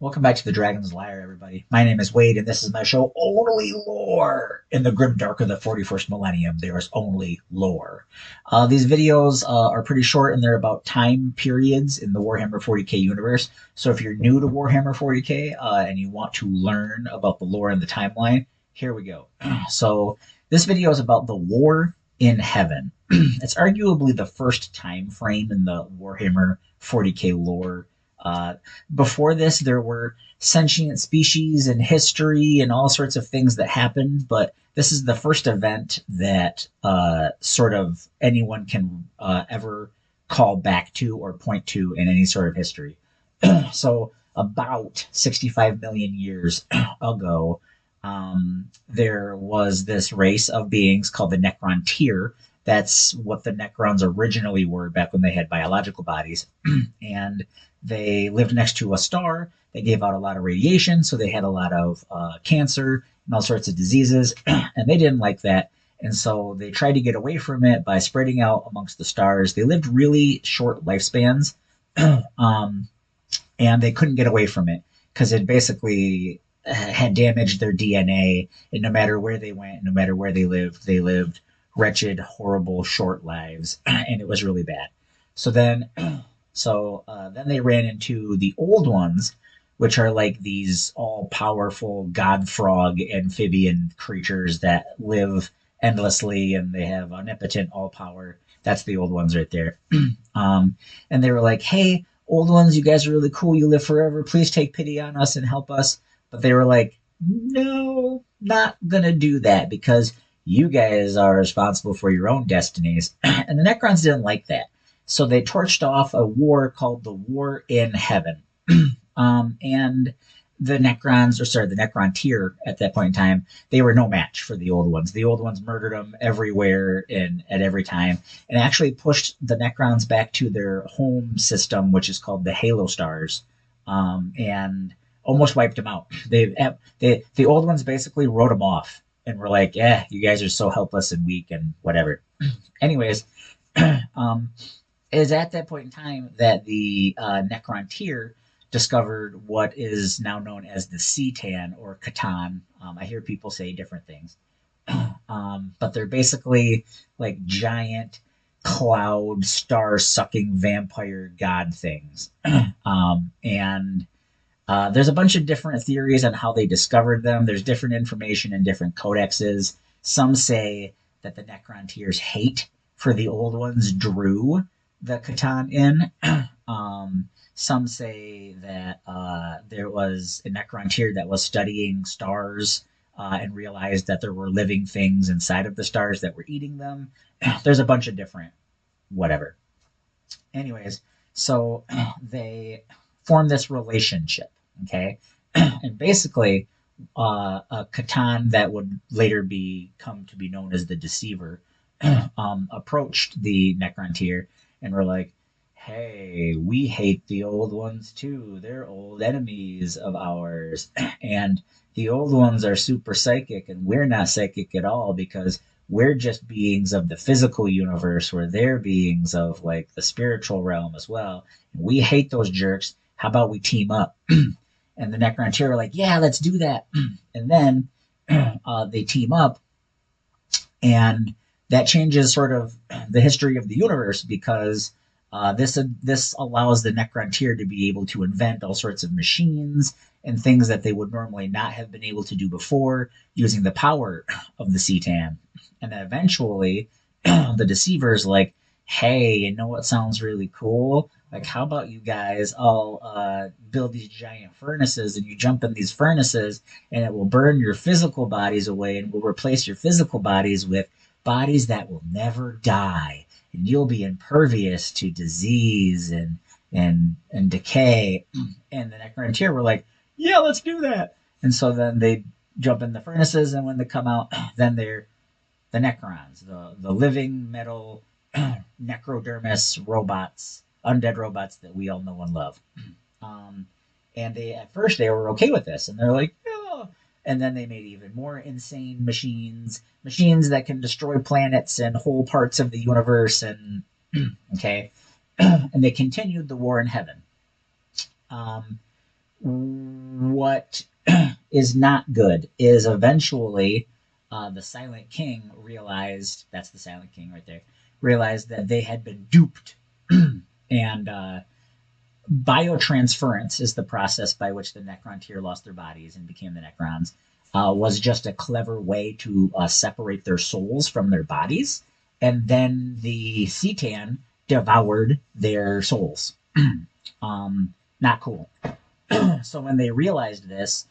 Welcome back to the Dragon's Lair, everybody. My name is Wade, and this is my show, Only Lore. In the grim dark of the 41st millennium, there is only lore. These videos are pretty short, and they're about time periods in the Warhammer 40k universe. So if you're new to Warhammer 40k and you want to learn about the lore and the timeline, here we go. So this video is about the War in Heaven. It's arguably the first time frame in the Warhammer 40k lore. Before this, there were sentient species and history and all sorts of things that happened, but this is the first event that sort of anyone can ever call back to or point to in any sort of history. So, about 65 million years ago, there was this race of beings called the Necrontyr. That's what the Necrons originally were back when they had biological bodies. And they lived next to a star. They gave out a lot of radiation, so they had a lot of cancer and all sorts of diseases, and they didn't like that. And so they tried to get away from it by spreading out amongst the stars. They lived really short lifespans, and they couldn't get away from it because it basically had damaged their DNA. And no matter where they went, no matter where they lived wretched, horrible, short lives, and it was really bad. So then then they ran into the old ones, which are like these all-powerful god frog amphibian creatures that live endlessly and they have omnipotent all power. That's the old ones right there. And they were like, "Hey, old ones, you guys are really cool. You live forever. Please take pity on us and help us." But they were like, "No, not gonna do that because you guys are responsible for your own destinies." And the Necrons didn't like that. So they torched off a war called the War in Heaven. And the Necrontyr at that point in time, they were no match for the old ones. The old ones murdered them everywhere and at every time, and actually pushed the Necrons back to their home system, which is called the Halo Stars, and almost wiped them out. The old ones basically wrote them off and were like, "Yeah, you guys are so helpless and weak and whatever." Anyways, it is at that point in time that the Necrontyr discovered what is now known as the Cetan or Catan. I hear people say different things, but they're basically like giant cloud star sucking vampire god things. And there's a bunch of different theories on how they discovered them. There's different information in different codexes. Some say that the Necrontyrs' hate for the old ones drew the Catan in. Some say that there was a Necrontyr that was studying stars and realized that there were living things inside of the stars that were eating them. There's a bunch of different whatever. Anyways, so they form this relationship, okay? And basically, a Catan that would later come to be known as the Deceiver approached the Necrontyr and were like, "Hey, we hate the old ones too. They're old enemies of ours. And the old ones are super psychic, and we're not psychic at all because we're just beings of the physical universe, where they're beings of like the spiritual realm as well. And we hate those jerks. How about we team up?" And the Necrontyr were like, "Yeah, let's do that." And then they team up, and that changes sort of the history of the universe because this allows the Necrontyr to be able to invent all sorts of machines and things that they would normally not have been able to do before using the power of the Cetan. And then eventually, the Deceiver's like, "Hey, you know what sounds really cool? Like, how about you guys all build these giant furnaces and you jump in these furnaces and it will burn your physical bodies away and will replace your physical bodies with bodies that will never die. And you'll be impervious to disease and decay." And the Necrontyr were like, "Yeah, let's do that." And so then they jump in the furnaces, and when they come out, then they're the Necrons, the living metal necrodermis robots, undead robots that we all know and love. Um, and they at first they were okay with this, and they're like, "Yeah." And then they made even more insane machines that can destroy planets and whole parts of the universe. And okay, and they continued the war in heaven. Um, What is not good is eventually the Silent King realized, that's the Silent King right there, realized that they had been duped. And biotransference is the process by which the Necrontyr lost their bodies and became the Necrons. Was just a clever way to separate their souls from their bodies, and then the Cetan devoured their souls. Not cool. So when they realized this,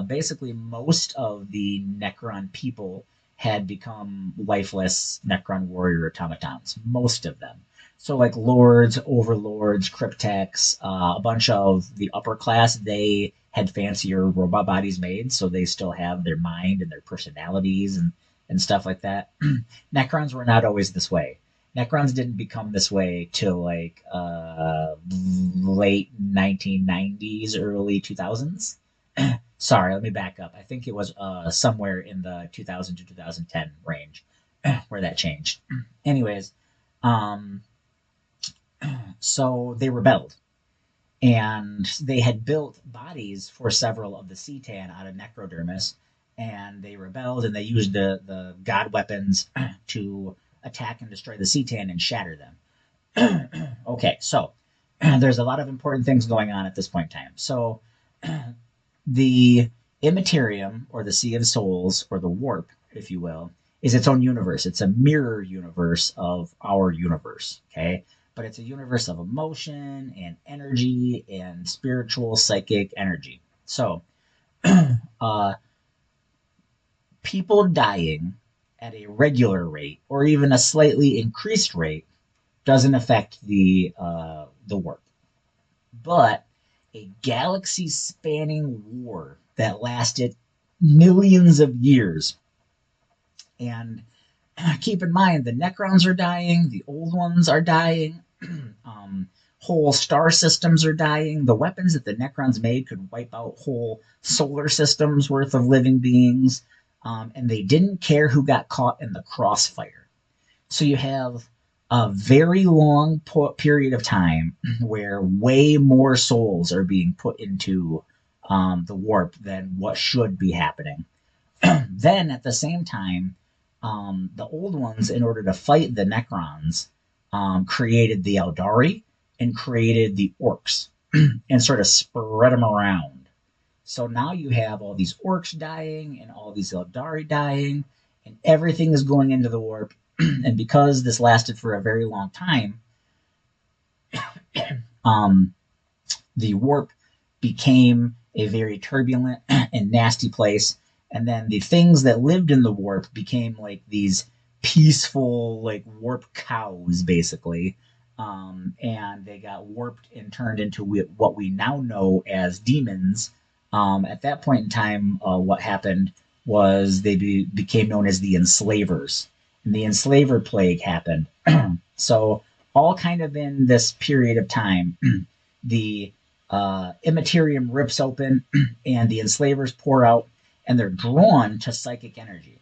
basically most of the Necron people had become lifeless Necron warrior automatons. Most of them. So like lords, overlords, cryptex, a bunch of the upper class, they had fancier robot bodies made, so they still have their mind and their personalities and stuff like that. Necrons were not always this way. Necrons didn't become this way till like late 1990s, early 2000s. Sorry, let me back up. I think it was somewhere in the 2000 to 2010 range where that changed. Anyways, um, so they rebelled, and they had built bodies for several of the Cetan out of necrodermis, and they rebelled and they used the god weapons to attack and destroy the Cetan and shatter them. Okay, so there's a lot of important things going on at this point in time. So the Immaterium, or the Sea of Souls, or the Warp, if you will, is its own universe. It's a mirror universe of our universe, okay? But it's a universe of emotion and energy and spiritual, psychic energy. So, uh, people dying at a regular rate or even a slightly increased rate doesn't affect the warp. But a galaxy spanning war that lasted millions of years. And keep in mind, the Necrons are dying, the old ones are dying, whole star systems are dying. The weapons that the Necrons made could wipe out whole solar systems worth of living beings. And they didn't care who got caught in the crossfire. So you have a very long period of time where way more souls are being put into the warp than what should be happening. Then at the same time, the old ones, in order to fight the Necrons, created the Eldari and created the orcs and sort of spread them around. So now you have all these orcs dying and all these Eldari dying, and everything is going into the warp. And because this lasted for a very long time, um, the warp became a very turbulent and nasty place. And then the things that lived in the warp became like these peaceful, like warp cows, basically. And they got warped and turned into what we now know as demons. At that point in time, what happened was they became known as the enslavers. And the enslaver plague happened. So, all kind of in this period of time, the Immaterium rips open and the enslavers pour out, and they're drawn to psychic energy.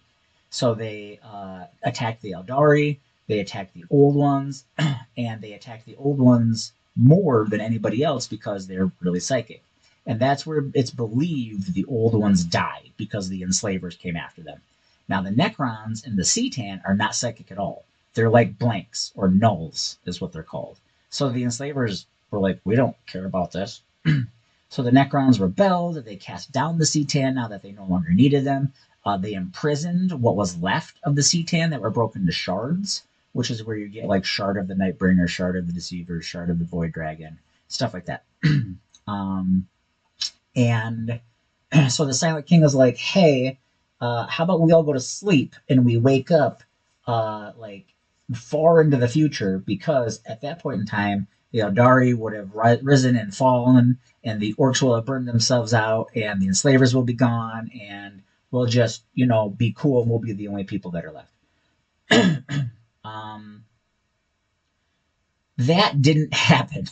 So they attack the Eldari, they attack the old ones, and they attack the old ones more than anybody else because they're really psychic. And that's where it's believed the old ones died, because the enslavers came after them. Now, the Necrons and the Cetan are not psychic at all. They're like blanks, or nulls, is what they're called. So the enslavers were like, we don't care about this. So the Necrons rebelled. They cast down the Cetan now that they no longer needed them. They imprisoned what was left of the Cetan that were broken to shards, which is where you get like Shard of the Nightbringer, Shard of the Deceiver, Shard of the Void Dragon, stuff like that. And so the Silent King is like, hey, how about we all go to sleep and we wake up like far into the future, because at that point in time, the Eldari would have risen and fallen, and the orcs will have burned themselves out, and the enslavers will be gone, and we'll just, be cool, and we'll be the only people that are left. um, that didn't happen.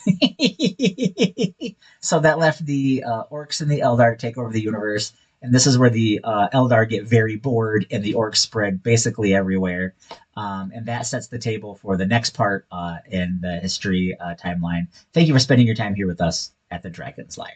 So that left the orcs and the Eldar to take over the universe. And this is where the Eldar get very bored and the orcs spread basically everywhere. And that sets the table for the next part in the history timeline. Thank you for spending your time here with us at the Dragon's Lair.